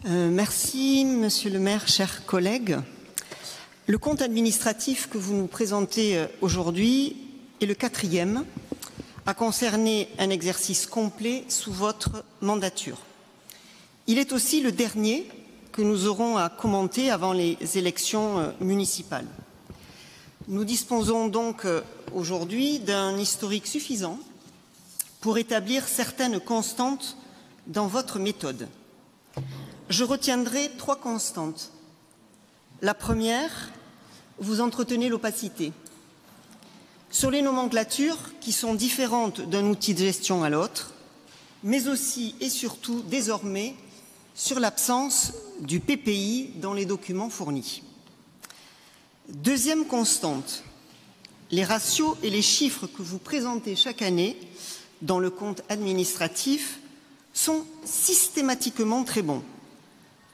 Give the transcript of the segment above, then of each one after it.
Merci, Monsieur le maire, chers collègues. Le compte administratif que vous nous présentez aujourd'hui est le 4e à concerner un exercice complet sous votre mandature. Il est aussi le dernier que nous aurons à commenter avant les élections municipales. Nous disposons donc aujourd'hui d'un historique suffisant pour établir certaines constantes dans votre méthode. Je retiendrai 3 constantes. La première, vous entretenez l'opacité sur les nomenclatures qui sont différentes d'un outil de gestion à l'autre, mais aussi et surtout désormais sur l'absence du PPI dans les documents fournis. Deuxième constante, les ratios et les chiffres que vous présentez chaque année dans le compte administratif sont systématiquement très bons.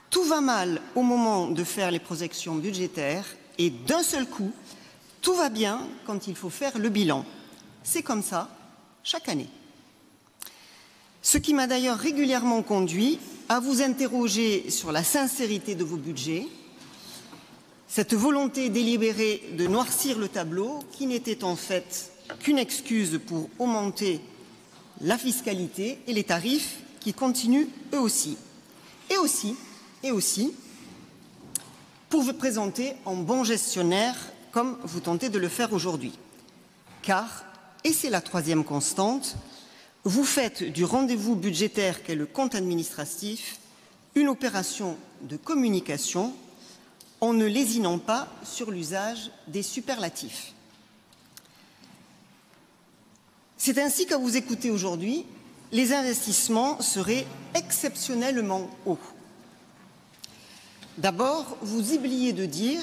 Tout va mal au moment de faire les projections budgétaires et d'un seul coup, tout va bien quand il faut faire le bilan. C'est comme ça chaque année. Ce qui m'a d'ailleurs régulièrement conduit à vous interroger sur la sincérité de vos budgets, cette volonté délibérée de noircir le tableau qui n'était en fait qu'une excuse pour augmenter la fiscalité et les tarifs qui continuent eux aussi. Et aussi, pour vous présenter en bon gestionnaire comme vous tentez de le faire aujourd'hui. Car, et c'est la 3e constante, vous faites du rendez-vous budgétaire qu'est le compte administratif une opération de communication en ne lésinant pas sur l'usage des superlatifs. C'est ainsi qu'à vous écouter aujourd'hui, les investissements seraient exceptionnellement hauts. D'abord, vous oubliez de dire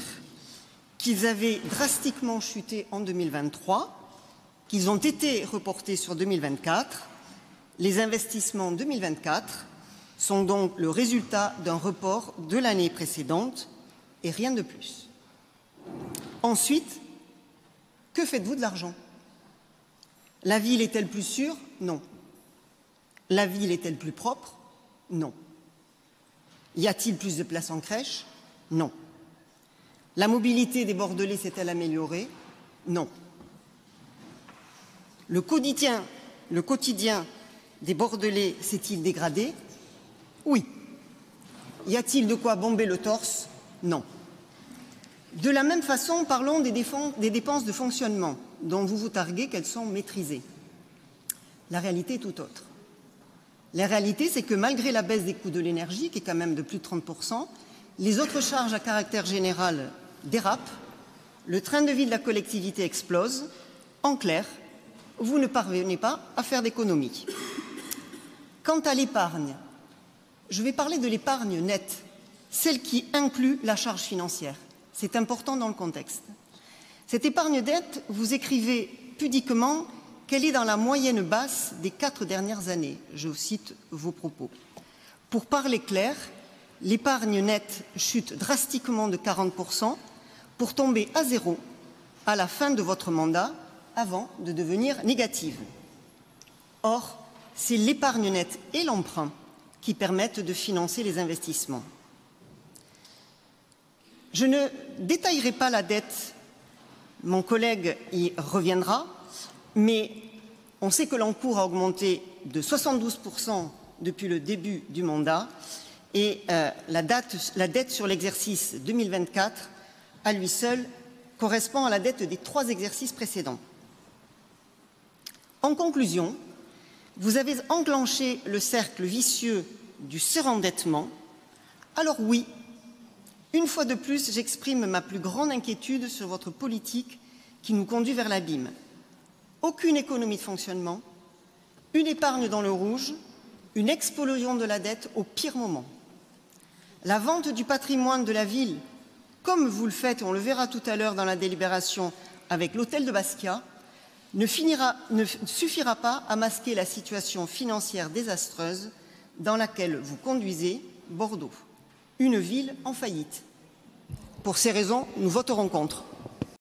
qu'ils avaient drastiquement chuté en 2023, qu'ils ont été reportés sur 2024. Les investissements 2024 sont donc le résultat d'un report de l'année précédente et rien de plus. Ensuite, que faites-vous de l'argent? La ville est-elle plus sûre? Non. La ville est-elle plus propre? Non. Y a-t-il plus de places en crèche? Non. La mobilité des Bordelais s'est-elle améliorée? Non. Le quotidien des Bordelais s'est-il dégradé? Oui. Y a-t-il de quoi bomber le torse? Non. De la même façon, parlons des dépenses de fonctionnement dont vous vous targuez qu'elles sont maîtrisées. La réalité est tout autre. La réalité, c'est que malgré la baisse des coûts de l'énergie, qui est quand même de plus de 30%, les autres charges à caractère général dérapent, le train de vie de la collectivité explose. En clair, vous ne parvenez pas à faire d'économies. Quant à l'épargne, je vais parler de l'épargne nette, celle qui inclut la charge financière. C'est important dans le contexte. Cette épargne nette, vous écrivez pudiquement qu'elle est dans la moyenne basse des 4 dernières années. Je cite vos propos. Pour parler clair, l'épargne nette chute drastiquement de 40% pour tomber à 0 à la fin de votre mandat avant de devenir négative. Or, c'est l'épargne nette et l'emprunt qui permettent de financer les investissements. Je ne détaillerai pas la dette, mon collègue y reviendra, mais on sait que l'encours a augmenté de 72% depuis le début du mandat et la dette sur l'exercice 2024, à lui seul, correspond à la dette des 3 exercices précédents. En conclusion, vous avez enclenché le cercle vicieux du surendettement. Alors oui, une fois de plus, j'exprime ma plus grande inquiétude sur votre politique qui nous conduit vers l'abîme. Aucune économie de fonctionnement, une épargne dans le rouge, une explosion de la dette au pire moment. La vente du patrimoine de la ville, comme vous le faites, et on le verra tout à l'heure dans la délibération avec l'hôtel de Basquiat, ne suffira pas à masquer la situation financière désastreuse dans laquelle vous conduisez Bordeaux, une ville en faillite. Pour ces raisons, nous voterons contre.